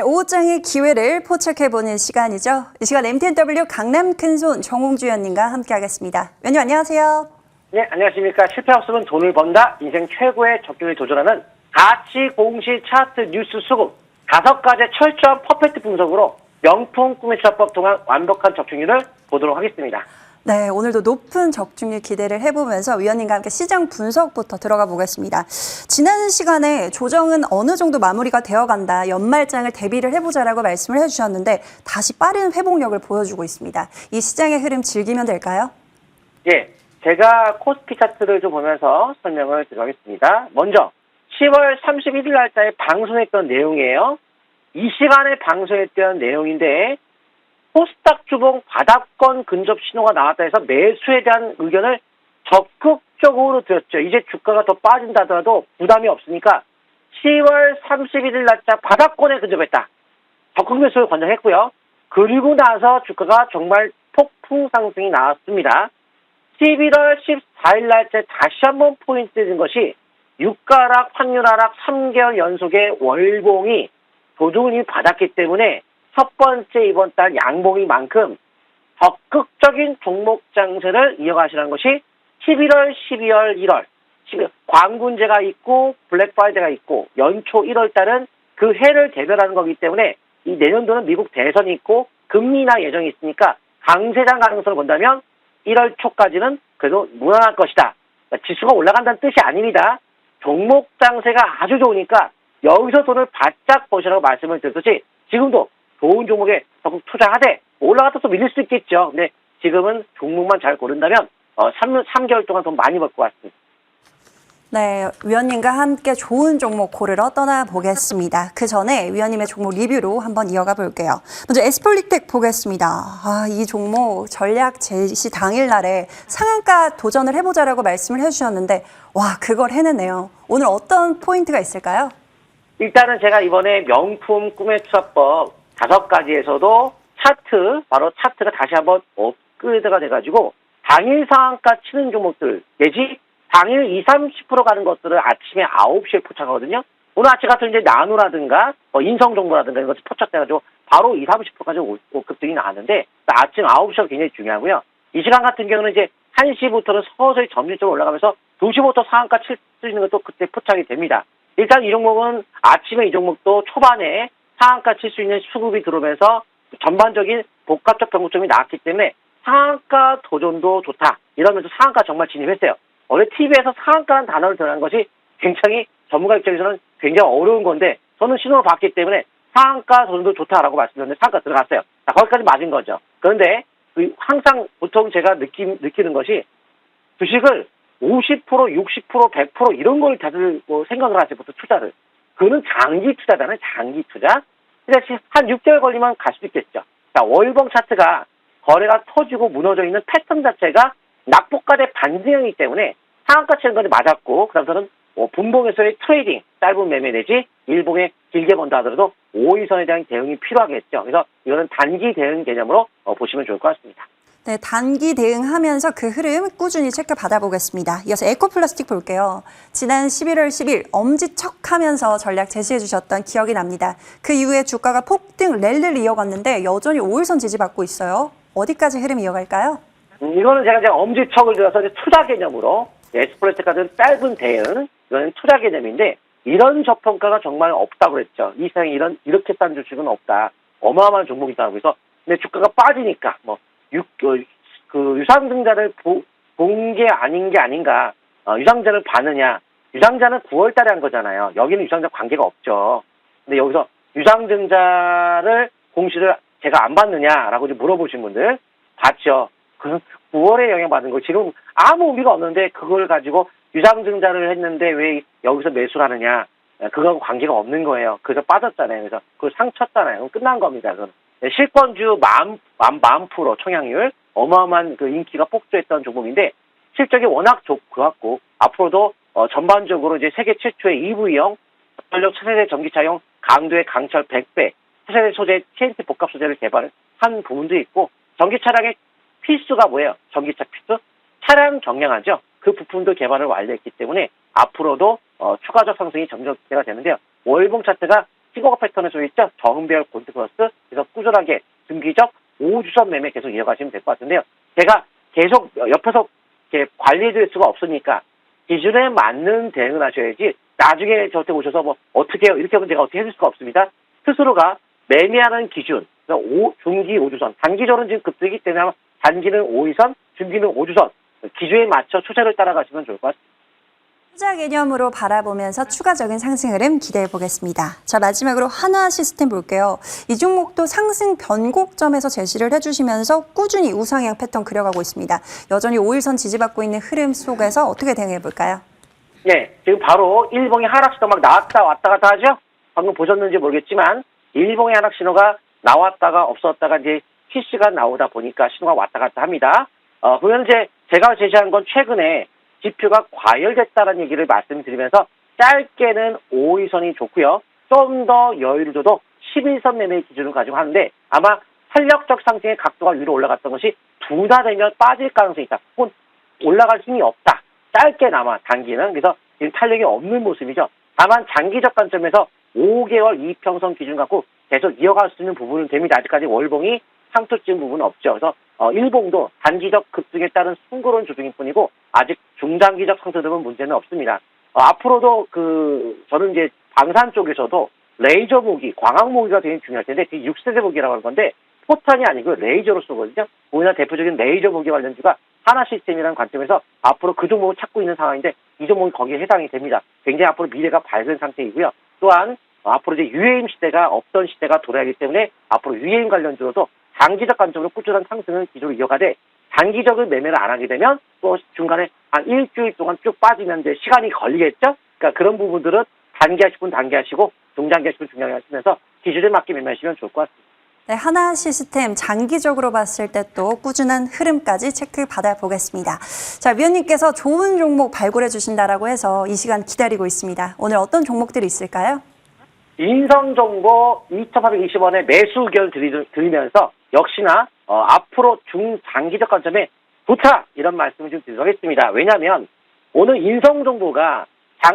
오후장의 기회를 포착해보는 시간이죠. 이 시간 MTNW 강남 큰손 정홍주 위원님과 함께하겠습니다. 위원님 안녕하세요. 네, 안녕하십니까. 실패 없으면 돈을 번다. 인생 최고의 적중에 도전하는 가치 공시 차트 뉴스 수급 5가지 철저한 퍼펙트 분석으로 명품 꿈의 취업법 통한 완벽한 적중률을 보도록 하겠습니다. 네, 오늘도 높은 적중률 기대를 해보면서 위원님과 함께 시장 분석부터 들어가 보겠습니다. 지난 시간에 조정은 어느 정도 마무리가 되어간다, 연말장을 대비를 해보자라고 말씀을 해주셨는데 다시 빠른 회복력을 보여주고 있습니다. 이 시장의 흐름 즐기면 될까요? 예, 제가 코스피 차트를 좀 보면서 설명을 드리겠습니다. 먼저 10월 31일 날짜에 방송했던 내용이에요. 이 시간에 방송했던 내용인데 코스닥 주봉 바닥권 근접 신호가 나왔다 해서 매수에 대한 의견을 적극적으로 드렸죠. 이제 주가가 더 빠진다 하더라도 부담이 없으니까 10월 31일 날짜 바닥권에 근접했다. 적극 매수를 권장했고요. 그리고 나서 주가가 정말 폭풍 상승이 나왔습니다. 11월 14일 날짜 다시 한번 포인트 된 것이 유가 하락, 환율 하락 3개월 연속의 월봉이 조정을 이미 받았기 때문에 첫 번째 이번 달 양봉인 만큼 적극적인 종목 장세를 이어가시라는 것이 11월, 12월, 1월, 광군제가 있고 블랙프라이데이가 있고 연초 1월 달은 그 해를 대별하는 거기 때문에 이 내년도는 미국 대선이 있고 금리 인하 예정이 있으니까 강세장 가능성을 본다면 1월 초까지는 그래도 무난할 것이다. 그러니까 지수가 올라간다는 뜻이 아닙니다. 종목 장세가 아주 좋으니까 여기서 돈을 바짝 버시라고 말씀을 드렸듯이 지금도 좋은 종목에 적극 투자하되 올라갔다 또 밀릴 수 있겠죠. 근데 지금은 종목만 잘 고른다면 3개월 동안 돈 많이 벌 것 같습니다. 네, 위원님과 함께 좋은 종목 고르러 떠나보겠습니다. 그 전에 위원님의 종목 리뷰로 한번 이어가 볼게요. 먼저 에스폴릭텍 보겠습니다. 이 종목 전략 제시 당일날에 상한가 도전을 해보자라고 말씀을 해주셨는데 와, 그걸 해내네요. 오늘 어떤 포인트가 있을까요? 일단은 제가 이번에 명품 꿈의 투자법 5가지에서도 바로 차트가 다시 한번 업그레이드가 돼가지고 당일 상한가 치는 종목들 내지 당일 20, 30% 가는 것들을 아침에 9시에 포착하거든요. 오늘 아침 같은 이제 나노라든가 인성정보라든가 이런 것이 포착돼가지고 바로 20, 30%까지 급등이 나왔는데 아침 9시가 굉장히 중요하고요. 이 시간 같은 경우는 이제 1시부터는 서서히 점진적으로 올라가면서 2시부터 상한가 칠 수 있는 것도 그때 포착이 됩니다. 일단 이 종목은 아침에 이 종목도 초반에 상한가 칠 수 있는 수급이 들어오면서 전반적인 복합적 변곡점이 나왔기 때문에 상한가 도전도 좋다. 이러면서 상한가 정말 진입했어요. 원래 TV에서 상한가라는 단어를 들어간 것이 굉장히 전문가 입장에서는 굉장히 어려운 건데 저는 신호를 봤기 때문에 상한가 도전도 좋다라고 말씀드렸는데 상한가 들어갔어요. 자, 거기까지 맞은 거죠. 그런데 항상 보통 제가 느끼는 것이 주식을 50%, 60%, 100% 이런 걸 다들 생각을 하세요. 보통 투자를. 그거는 장기 투자잖아요. 장기 투자. 근데 한 6개월 걸리면 갈 수도 있겠죠. 자, 월봉 차트가 거래가 터지고 무너져 있는 패턴 자체가 낙폭과대 반등이기 때문에 상한가 치는 건 맞았고 그다음서는 분봉에서의 트레이딩, 짧은 매매 내지 일봉에 길게 본다 하더라도 5일선에 대한 대응이 필요하겠죠. 그래서 이거는 단기 대응 개념으로 보시면 좋을 것 같습니다. 네, 단기 대응하면서 그 흐름 꾸준히 체크받아 보겠습니다. 이어서 에코플라스틱 볼게요. 지난 11월 10일 엄지척하면서 전략 제시해 주셨던 기억이 납니다. 그 이후에 주가가 폭등 랠리를 이어갔는데 여전히 5일선 지지받고 있어요. 어디까지 흐름 이어갈까요? 이거는 제가 엄지척을 들어서 투자 개념으로 에스프레소 같은 짧은 대응, 이거는 투자 개념인데 이런 저평가가 정말 없다고 그랬죠. 이 세상에 이렇게 싼 주식은 없다. 어마어마한 종목이다. 그래서 근데 주가가 빠지니까 유상증자를 본 게 아닌 게 아닌가. 유상증자를 받느냐. 유상증자는 9월 달에 한 거잖아요. 여기는 유상증자 관계가 없죠. 근데 여기서 유상증자를 공시를 제가 안 받느냐라고 물어보신 분들 봤죠. 그럼 9월에 영향받은 거 지금 아무 의미가 없는데 그걸 가지고 유상증자를 했는데 왜 여기서 매수를 하느냐. 그거하고 관계가 없는 거예요. 그래서 빠졌잖아요. 그래서 그걸 상쳤잖아요. 그럼 끝난 겁니다. 그건. 실권주 10% 청약률 어마어마한 그 인기가 폭주했던 종목인데 실적이 워낙 좋았고 앞으로도 전반적으로 이제 세계 최초의 EV형 전력 차세대 전기차용 강도의 강철 100배 차세대 소재 TNT 복합 소재를 개발한 부분도 있고 전기차량의 필수가 뭐예요? 전기차 필수? 차량 경량하죠. 그 부품도 개발을 완료했기 때문에 앞으로도 추가적 상승이 점점 기대가 되는데요. 월봉 차트가 15가 패턴을 수 있죠. 저음배열 골드플러스 그래서 꾸준하게 중기적 5주선 매매 계속 이어가시면 될 것 같은데요. 제가 계속 옆에서 이렇게 관리해줄 수가 없으니까 기준에 맞는 대응을 하셔야지 나중에 저한테 오셔서 뭐 어떻게 해요? 이렇게 하면 제가 어떻게 해줄 수가 없습니다. 스스로가 매매하는 기준, 중기 5주선, 단기적으로는 지금 급등이기 때문에 아마 단기는 5위선, 중기는 5주선 기준에 맞춰 추세를 따라가시면 좋을 것 같습니다. 투자 개념으로 바라보면서 추가적인 상승 흐름 기대해 보겠습니다. 자, 마지막으로 하나 시스템 볼게요. 이 종목도 상승 변곡점에서 제시를 해주시면서 꾸준히 우상향 패턴 그려가고 있습니다. 여전히 5일선 지지받고 있는 흐름 속에서 어떻게 대응해 볼까요? 네, 지금 바로 일봉의 하락 신호 막 나왔다 왔다 갔다 하죠? 방금 보셨는지 모르겠지만 일봉의 하락 신호가 나왔다가 없었다가 이제 실시간 나오다 보니까 신호가 왔다 갔다 합니다. 그러면 이제 제가 제시한 건 최근에 지표가 과열됐다는 얘기를 말씀드리면서 짧게는 5일선이 좋고요. 좀 더 여유를 줘도 11선 매매 기준을 가지고 하는데 아마 탄력적 상승의 각도가 위로 올라갔던 것이 둔화되면 빠질 가능성이 있다. 혹은 올라갈 힘이 없다. 짧게나마 단기는 그래서 지금 탄력이 없는 모습이죠. 다만 장기적 관점에서 5개월 이평선 기준 갖고 계속 이어갈 수 있는 부분은 됩니다. 아직까지 월봉이 상투 찍은 부분은 없죠. 그래서 일봉도 단기적 급등에 따른 숭고로운 조정일 뿐이고 아직 중장기적 상승되면 문제는 없습니다. 앞으로도 저는 이제 방산 쪽에서도 레이저 무기, 광학 무기가 되게 중요할 텐데 그게 6세대 무기라고 하는 건데 포탄이 아니고 레이저로 쓰거든요. 우리나라 대표적인 레이저 무기 관련주가 하나 시스템이라는 관점에서 앞으로 그 종목을 찾고 있는 상황인데 이 종목이 거기에 해당이 됩니다. 굉장히 앞으로 미래가 밝은 상태이고요. 또한 앞으로 이제 UAM 시대가 없던 시대가 돌아오기 때문에 앞으로 UAM 관련주로도 장기적 관점으로 꾸준한 상승을 기조로 이어가되 단기적인 매매를 안 하게 되면 또 중간에 한 일주일 동안 쭉 빠지면 이제 시간이 걸리겠죠? 그러니까 그런 부분들은 단기 하실 분 단기 하시고 중장기 하실 분 중장기 하시면서 기준에 맞게 매매하시면 좋을 것 같습니다. 네, 하나 시스템 장기적으로 봤을 때 또 꾸준한 흐름까지 체크 받아보겠습니다. 자, 위원님께서 좋은 종목 발굴해 주신다라고 해서 이 시간 기다리고 있습니다. 오늘 어떤 종목들이 있을까요? 인성정보 2,820원에 매수 의견을 드리면서 역시나 앞으로 중장기적 관점에 좋다 이런 말씀을 좀 드리도록 하겠습니다. 왜냐하면 오늘 인성정보가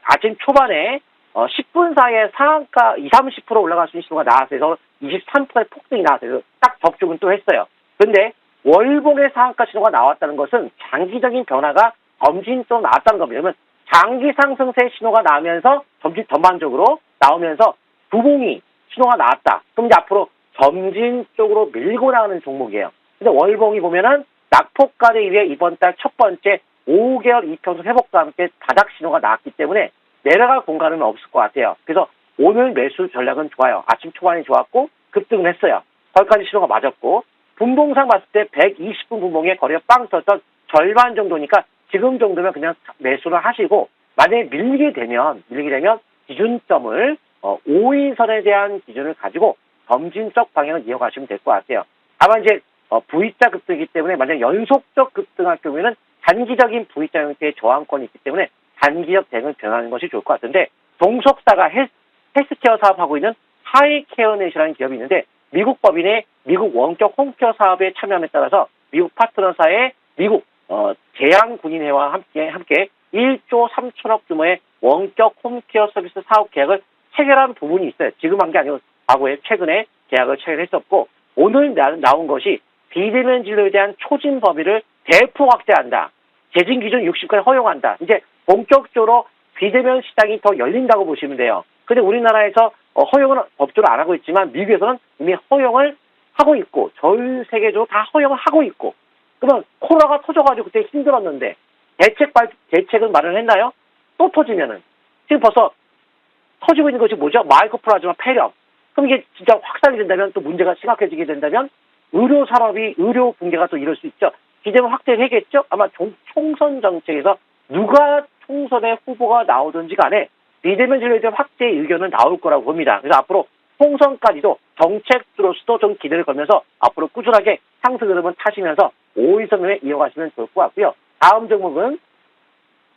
아침 초반에 10분 사이에 상한가 20-30% 올라갈 수 있는 신호가 나왔어요. 23%의 폭등이 나왔어요. 딱 접촉은 또 했어요. 그런데 월봉의 상한가 신호가 나왔다는 것은 장기적인 변화가 점진적으로 나왔다는 겁니다. 그러면 장기 상승세 신호가 나오면서 전반적으로 나오면서 부봉이 신호가 나왔다. 그럼 이제 앞으로 점진 쪽으로 밀고 나가는 종목이에요. 근데 월봉이 보면은 낙폭과대 이후에 이번 달 첫 번째 5개월 이평선 회복과 함께 바닥 신호가 나왔기 때문에 내려갈 공간은 없을 것 같아요. 그래서 오늘 매수 전략은 좋아요. 아침 초반에 좋았고 급등을 했어요. 거기까지 신호가 맞았고 분봉상 봤을 때 120분 분봉에 거리가 빵 터졌던 절반 정도니까 지금 정도면 그냥 매수를 하시고 만약에 밀리게 되면 기준점을 5인선에 대한 기준을 가지고 점진적 방향을 이어가시면 될 것 같아요. 다만 이제 V자 급등이기 때문에 만약 연속적 급등할 경우에는 단기적인 V자 형태의 저항권이 있기 때문에 단기적 대응을 변하는 것이 좋을 것 같은데 동석사가 헬스케어 사업하고 있는 하이케어넷이라는 기업이 있는데 미국 법인의 미국 원격 홈케어 사업에 참여함에 따라서 미국 파트너사의 미국 제양군인회와 함께 1조 3천억 규모의 원격 홈케어 서비스 사업 계약을 체결한 부분이 있어요. 지금 한 게 아니고 과거에 최근에 계약을 체결했었고 오늘 나온 것이 비대면 진료에 대한 초진 범위를 대폭 확대한다. 재진 기준 60까지 허용한다. 이제 본격적으로 비대면 시장이 더 열린다고 보시면 돼요. 근데 우리나라에서 허용은 법적으로 안 하고 있지만 미국에서는 이미 허용을 하고 있고 전 세계적으로 다 허용을 하고 있고 그러면 코로나가 터져가지고 그때 힘들었는데 대책은 마련했나요? 또 터지면은 지금 벌써 터지고 있는 것이 뭐죠? 마이코플라즈마 폐렴. 그럼 이게 진짜 확산이 된다면 또 문제가 심각해지게 된다면 의료 산업이 의료 붕괴가 또 이럴 수 있죠. 비대면 확대를 해겠죠? 아마 총선 정책에서 누가 총선에 후보가 나오든지 간에 비대면 진료에 대한 확대의 의견은 나올 거라고 봅니다. 그래서 앞으로 총선까지도 정책으로서도 좀 기대를 걸면서 앞으로 꾸준하게 상승 흐름을 타시면서 5일선을 이어가시면 좋을 것 같고요. 다음 종목은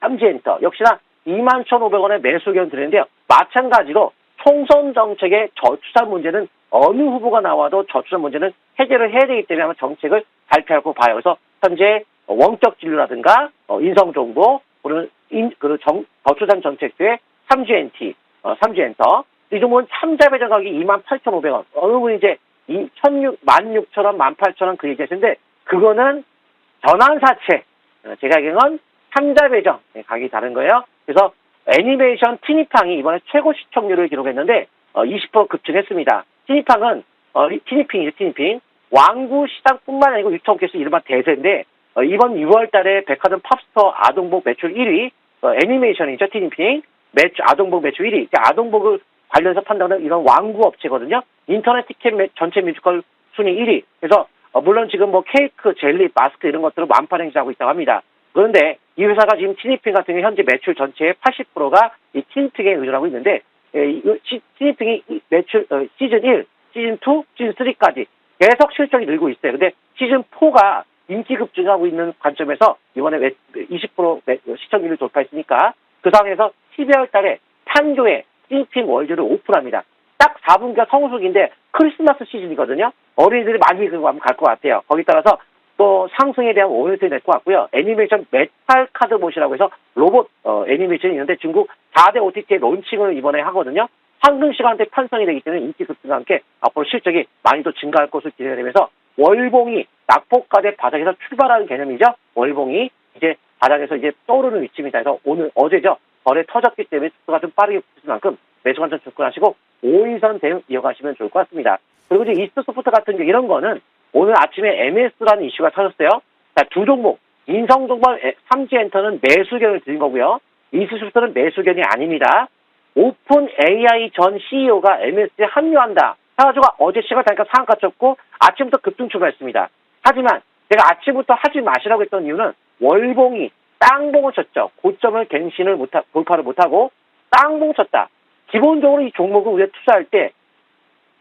삼지엔터. 역시나 21,500원에 매수 의견 드리는데요. 마찬가지로 총선 정책의 저출산 문제는 어느 후보가 나와도 저출산 문제는 해결을 해야 되기 때문에 아마 정책을 발표하고 봐요. 그래서 현재 원격 진료라든가 인성정보, 저출산 정책부의 삼지엔터 이 종목은 참자 배정 가격이 28,500원. 어느 분이 이제 16,000원, 18,000원 그 얘기하시는데 그거는 전환사채. 제 가격은 참자 배정 가격이 다른 거예요. 그래서 애니메이션 티니팡이 이번에 최고 시청률을 기록했는데 20% 급증했습니다. 티니팡은 티니핑이죠, 티니핑. 왕구 시장뿐만 아니고 유통업계에서 이른바 대세인데 이번 6월 달에 백화점 팝스토어 아동복 매출 1위, 애니메이션이죠, 티니핑. 아동복 매출 1위. 아동복을 관련해서 판단하는 이런 왕구 업체거든요. 인터넷 티켓 전체 뮤지컬 순위 1위. 그래서 물론 지금 뭐 케이크, 젤리, 마스크 이런 것들을 완판 행사하고 있다고 합니다. 그런데 이 회사가 지금 티니핑 같은 경우 현재 매출 전체의 80%가 이 티니핑에 의존하고 있는데 티니핑이 매출 시즌 1, 시즌 2, 시즌 3까지 계속 실적이 늘고 있어요. 근데 시즌 4가 인기 급증하고 있는 관점에서 이번에 20% 시청률을 돌파했으니까 그 상황에서 12월 달에 판교에 티니핑 월드를 오픈합니다. 딱 4분기가 성수기인데 크리스마스 시즌이거든요. 어린이들이 많이 그거 하면 갈 것 같아요. 거기 따라서 또 상승에 대한 오너들이 될 것 같고요. 애니메이션 메탈 카드봇이라고 해서 로봇 애니메이션이 있는데 중국 4대 OTT의 론칭을 이번에 하거든요. 황금 시간대 편성이 되기 때문에 인기 급등과 함께 앞으로 실적이 많이 더 증가할 것으로 기대가 되면서 월봉이 낙폭과대 바닥에서 출발하는 개념이죠. 월봉이 이제 바닥에서 이제 떠오르는 위치입니다. 그래서 어제죠. 거래 터졌기 때문에 속도가 좀 빠르게 붙을 만큼 매수 관점 접근하시고 5인선 대응 이어가시면 좋을 것 같습니다. 그리고 이제 이스트소프트 같은 게 이런 거는 오늘 아침에 MS라는 이슈가 터졌어요. 자, 두 종목, 인성동반 삼지엔터는 매수견을 드린 거고요. 이스트소프트는 매수견이 아닙니다. 오픈 AI 전 CEO가 MS에 합류한다. 해가지고 어제 시간 다니까 상한가 쳤고 아침부터 급등 출발했습니다. 하지만 제가 아침부터 하지 마시라고 했던 이유는 월봉이 땅봉을 쳤죠. 고점을 돌파를 못하고 땅봉 쳤다. 기본적으로 이 종목을 우리가 투자할 때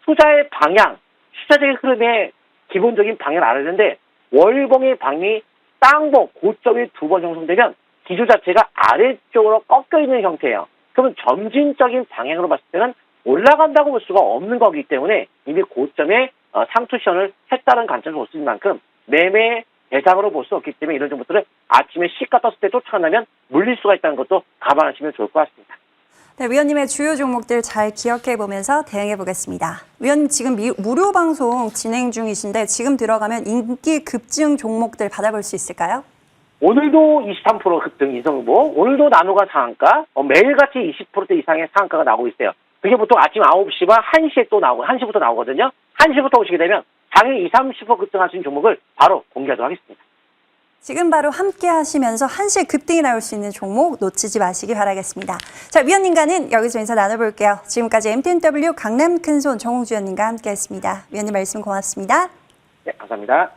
투자의 방향, 투자적인 흐름의 기본적인 방향을 알아야 되는데 월봉의 방이 땅봉, 고점이 2번 형성되면 기조 자체가 아래쪽으로 꺾여 있는 형태예요. 그러면 점진적인 방향으로 봤을 때는 올라간다고 볼 수가 없는 거기 때문에 이미 고점에 상투 시연을 했다는 관점을 볼 수 있는 만큼 매매 대상으로 볼 수 없기 때문에 이런 정보들을 아침에 시가 떴을 때 쫓아간다면 물릴 수가 있다는 것도 감안하시면 좋을 것 같습니다. 네, 위원님의 주요 종목들 잘 기억해 보면서 대응해 보겠습니다. 위원님 지금 무료 방송 진행 중이신데 지금 들어가면 인기 급증 종목들 받아볼 수 있을까요? 오늘도 23% 급등 이성보, 오늘도 나노가 상한가, 매일같이 20% 이상의 상한가가 나오고 있어요. 그게 보통 아침 9시와 1시에 또 나오고, 1시부터 나오거든요. 1시부터 오시게 되면 당일 20, 30% 급등하시는 종목을 바로 공개하도록 하겠습니다. 지금 바로 함께 하시면서 1시에 급등이 나올 수 있는 종목 놓치지 마시기 바라겠습니다. 자, 위원님과는 여기서 인사 나눠볼게요. 지금까지 MTNW 강남 큰손 정홍주 위원님과 함께했습니다. 위원님 말씀 고맙습니다. 네, 감사합니다.